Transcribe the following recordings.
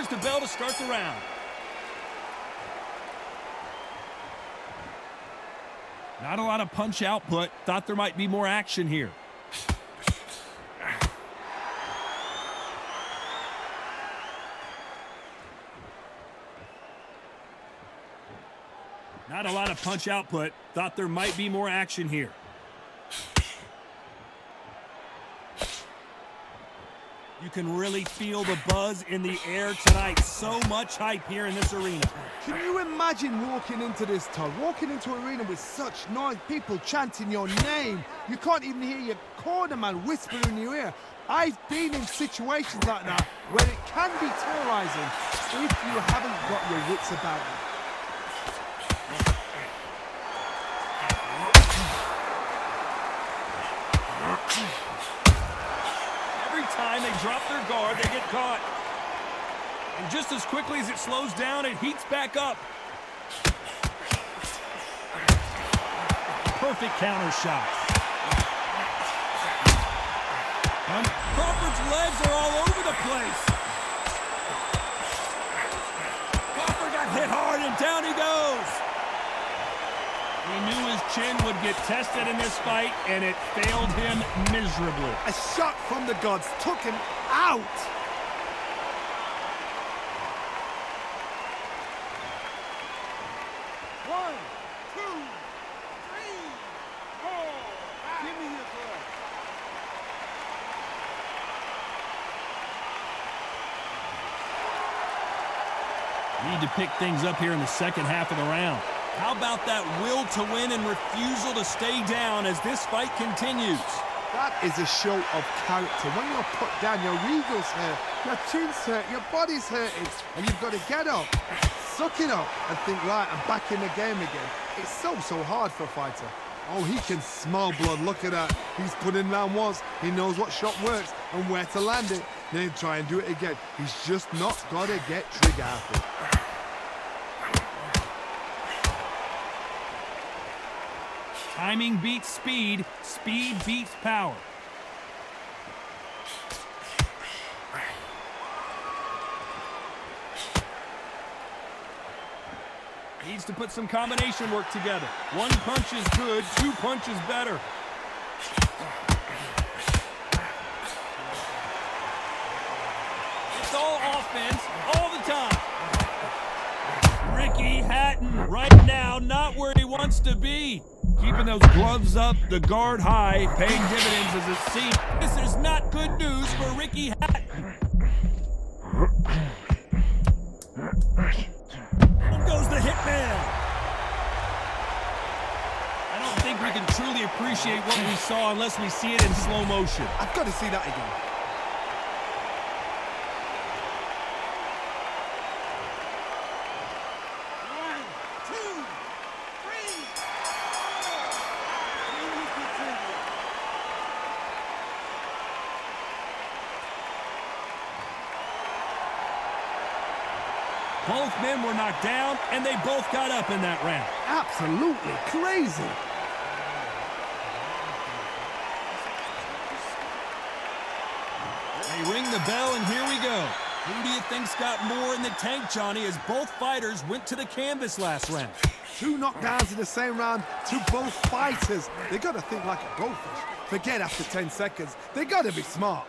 Here's the bell to start the round. Not a lot of punch output. Thought there might be more action here. Not a lot of punch output. Thought there might be more action here. You can really feel the buzz in the air tonight. So much hype here in this arena. Can you imagine walking into this, Todd? Walking into an arena with such noise, people chanting your name. You can't even hear your cornerman whisper in your ear. I've been in situations like that where it can be terrorizing if you haven't got your wits about you. Time they drop their guard, they get caught. And just as quickly as it slows down, it heats back up. Perfect counter shot. And Crawford's legs are all over the place. Crawford got hit hard and down he goes. He knew his chin would get tested in this fight, and it failed him miserably. A shot from the gods took him out. One, two, three, four. Give me your blood. Need to pick things up here in the second half of the round. How about that will to win and refusal to stay down as this fight continues? That is a show of character. When you're put down, your eagle's hurt, your chin's hurt, your body's hurting, and you've got to get up, suck it up, and think, right, I'm back in the game again. It's so hard for a fighter. Oh, he can smell blood. Look at that. He's put in round once. He knows what shot works and where to land it. Then try and do it again. He's just not got to get trigger happy. Timing beats speed, speed beats power. Needs to put some combination work together. One punch is good, two punches better. It's all offense, all the time. Ricky Hatton right now not where he wants to be. Keeping those gloves up, the guard high, paying dividends as it seems. This is not good news for Ricky Hatton. Goes the hitman. I don't think we can truly appreciate what we saw unless we see it in slow motion. I've got to see that again. Both men were knocked down, and they both got up in that round. Absolutely crazy. They ring the bell, and here we go. Who do you think's got more in the tank, Johnny, as both fighters went to the canvas last round? 2 knockdowns in the same round to both fighters. They got to think like a goldfish. Forget after 10 seconds. They got to be smart.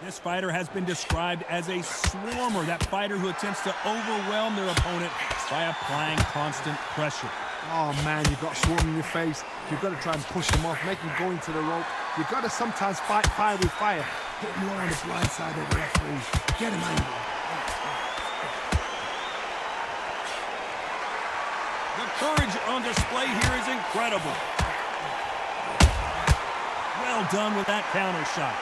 This fighter has been described as a swarmer, that fighter who attempts to overwhelm their opponent by applying constant pressure. Oh man, you've got a swarm in your face. You've got to try and push him off, make him go into the rope. You've got to sometimes fight fire with fire. Put him on the blind side of the referee. Get him angry. The courage on display here is incredible. Well done with that counter shot.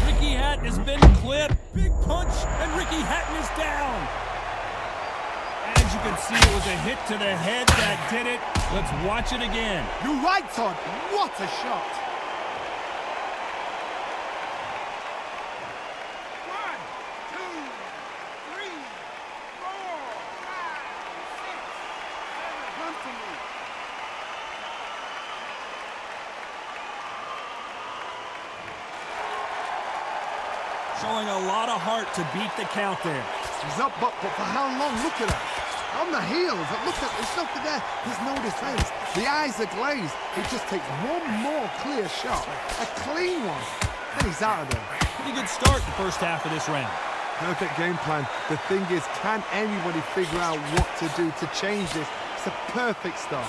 Ricky Hatton has been clipped. Big punch, and Ricky Hatton is down. As you can see, it was a hit to the head that did it. Let's watch it again. You're right, Todd. What a shot. 1, 2, 3, 4, 5, 6. Showing a lot of heart to beat the count there. He's up, but for how long? Look at that. On the heels. Look at, there's nothing there. There's no defense. The eyes are glazed. He just takes one more clear shot. A clean one. Then he's out of there. Pretty good start the first half of this round. Perfect game plan. The thing is, can anybody figure out what to do to change this? It's a perfect start.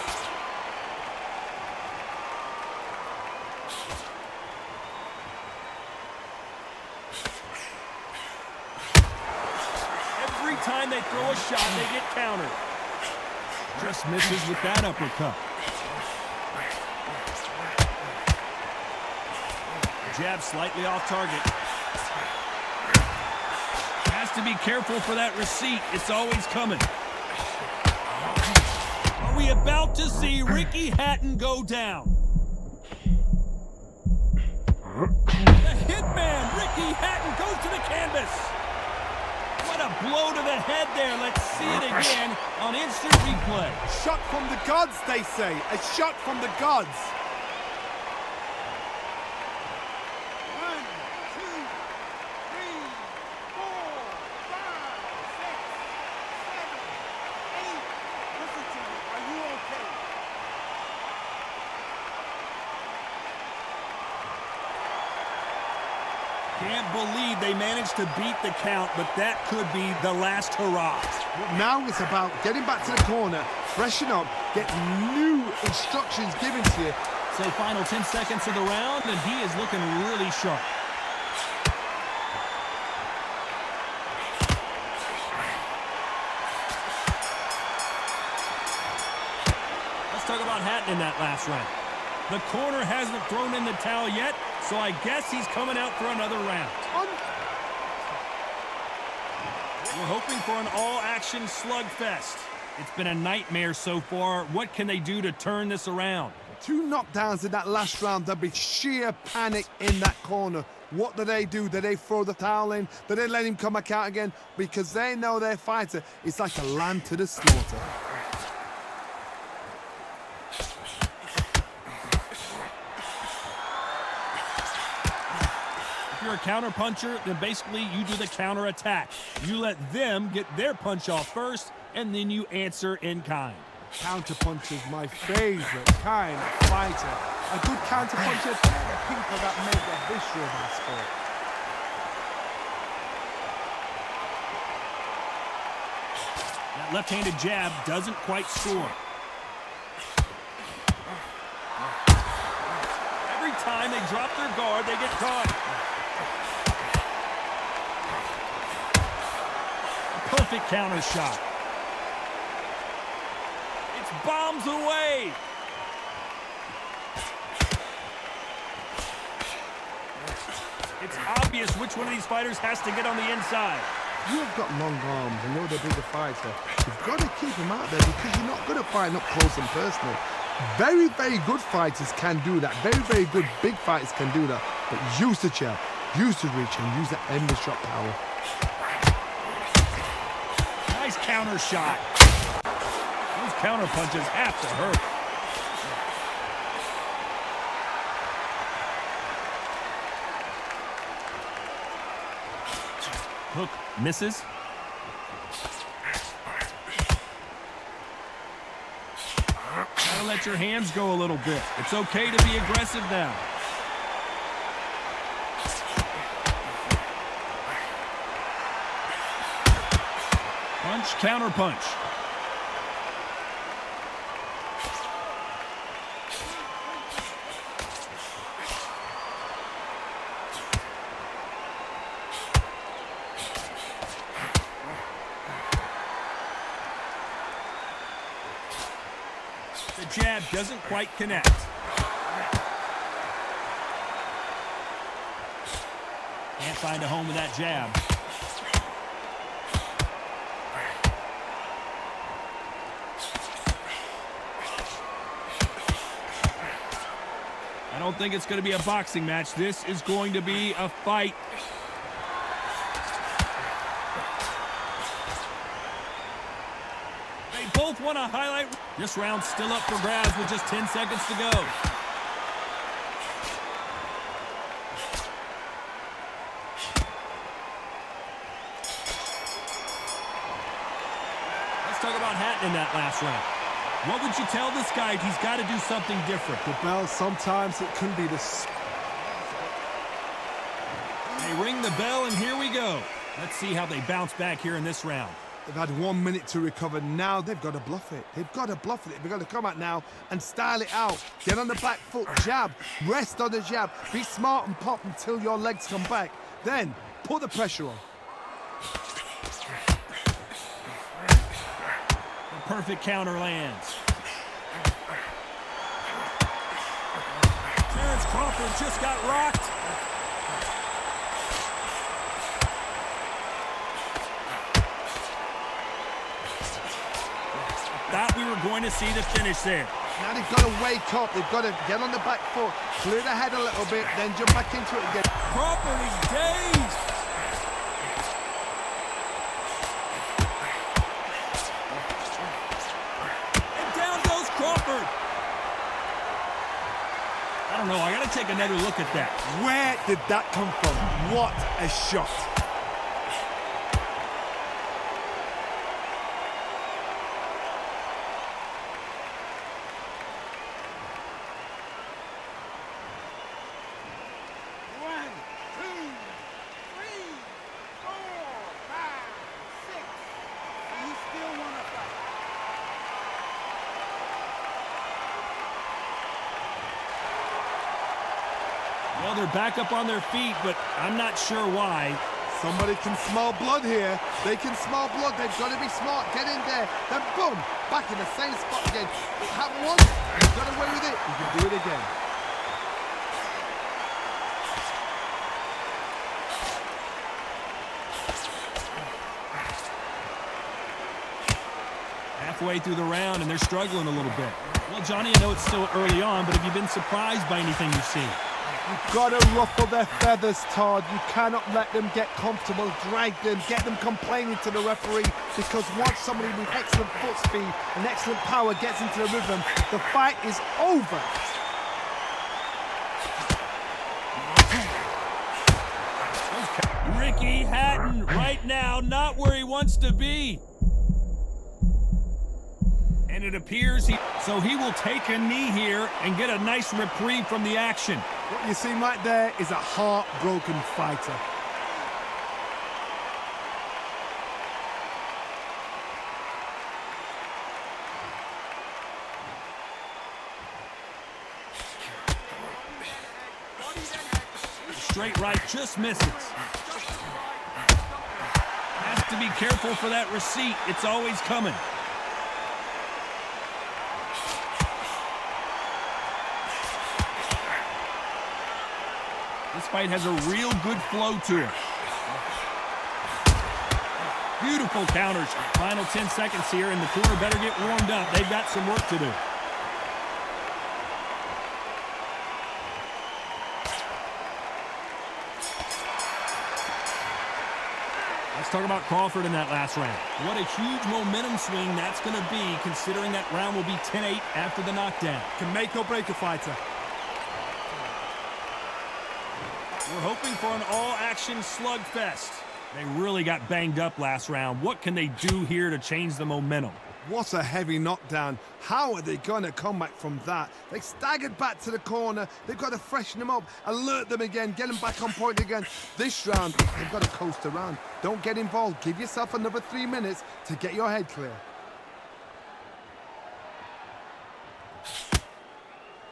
Every time they throw a shot, they get countered. Just misses with that uppercut. Jab slightly off target. Has to be careful for that receipt. It's always coming. Are we about to see Ricky Hatton go down? The hitman, Ricky Hatton, goes to the canvas. What a blow to the head there. Let's see it again on instant replay. Shot from the gods, they say. A shot from the gods. 1, 2, 3, 4, 5, 6, 7, 8. Listen to me. Are you okay? Can't believe they managed to beat the count, but that could be the last hurrah. Now it's about getting back to the corner, freshen up, get new instructions given to you. So final 10 seconds of the round, and he is looking really sharp. Let's talk about Hatton in that last round. The corner hasn't thrown in the towel yet, so I guess he's coming out for another round. We're hoping for an all-action slugfest. It's been a nightmare so far. What can they do to turn this around? 2 knockdowns in that last round. There'll be sheer panic in that corner. What do? Do they throw the towel in? Do they let him come back out again? Because they know their fighter is like a lamb to the slaughter. If you're a counter puncher, then basically you do the counter attack. You let them get their punch off first, and then you answer in kind. Counter punch is my favorite kind of fighter. A good counter puncher, they're the people that make the history of our sport. That left-handed jab doesn't quite score. Every time they drop their guard, they get caught. Perfect counter shot. It's bombs away. It's obvious which one of these fighters has to get on the inside. You've got long arms and you're the bigger fighter. You've got to keep them out there because you're not good at fighting up close and personal. Very, very good fighters can do that. Very, very good big fighters can do that. But use the jab, use the reach, and use that endless shot power. Nice counter shot. Those counter punches have to hurt. Hook misses. Gotta let your hands go a little bit. It's okay to be aggressive now. Punch, counter punch. The jab doesn't quite connect. Can't find a home with that jab. I don't think it's going to be a boxing match. This is going to be a fight. They both want to highlight. This round's still up for grabs with just 10 seconds to go. Let's talk about Hatton in that last round. What would you tell this guy? He's got to do something different. The bell, sometimes it can be the... They ring the bell, and here we go. Let's see how they bounce back here in this round. They've had 1 minute to recover. Now they've got to bluff it. They've got to bluff it. They've got to come out now and style it out. Get on the back foot, jab. Rest on the jab. Be smart and pop until your legs come back. Then put the pressure on. The perfect counter lands. Terence Crawford just got rocked. Thought we were going to see the finish there. Now they've got to wake up. They've got to get on the back foot, clear the head a little bit, then jump back into it again. Crawford is dazed. And down goes Crawford. I don't know. I got to take another look at that. Where did that come from? What a shot. Well, they're back up on their feet, but I'm not sure why. Somebody can smell blood here. They can smell blood. They've got to be smart. Get in there. Then boom, back in the same spot again. It happened once. You got away with it. You can do it again. Halfway through the round, and they're struggling a little bit. Well, Johnny, I know it's still early on, but have you been surprised by anything you've seen? You've got to ruffle their feathers, Todd. You cannot let them get comfortable, drag them, get them complaining to the referee, because once somebody with excellent foot speed and excellent power gets into the rhythm, the fight is over. Ricky Hatton right now not where he wants to be. And it appears he will take a knee here and get a nice reprieve from the action. What you see right there is a heartbroken fighter. Straight right just misses. Has to be careful for that receipt. It's always coming. This fight has a real good flow to it. Beautiful counters. Final 10 seconds here, and the corner better get warmed up. They've got some work to do. Let's talk about Crawford in that last round. What a huge momentum swing that's going to be, considering that round will be 10-8 after the knockdown. Can make or break a fighter. We're hoping for an all-action slugfest. They really got banged up last round. What can they do here to change the momentum? What a heavy knockdown. How are they going to come back from that? They staggered back to the corner. They've got to freshen them up, alert them again, get them back on point again. This round, they've got to coast around. Don't get involved. Give yourself another 3 minutes to get your head clear.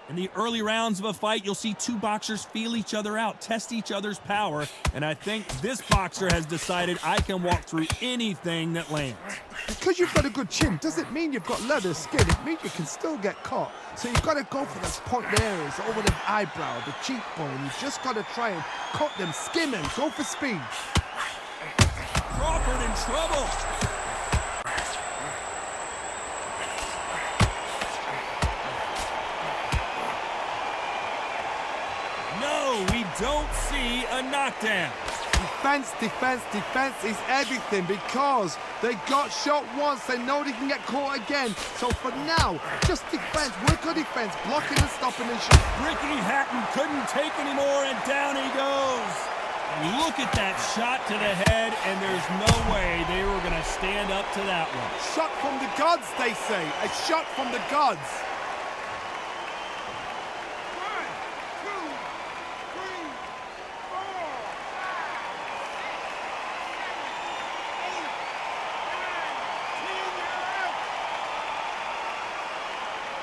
In the early rounds of a fight, you'll see two boxers feel each other out, test each other's power, and I think this boxer has decided I can walk through anything that lands. Because you've got a good chin doesn't mean you've got leather skin. It means you can still get caught. So you've got to go for those point areas, over the eyebrow, the cheekbone. You've just got to try and cut them, skim them, go for speed. Crawford in trouble. We don't see a knockdown. Defense, defense, defense is everything, because they got shot once. They know they can get caught again. So for now, just defense, work on defense, blocking and stopping and shot. Ricky Hatton couldn't take anymore, and down he goes. Look at that shot to the head, and there's no way they were going to stand up to that one. Shot from the gods, they say. A shot from the gods.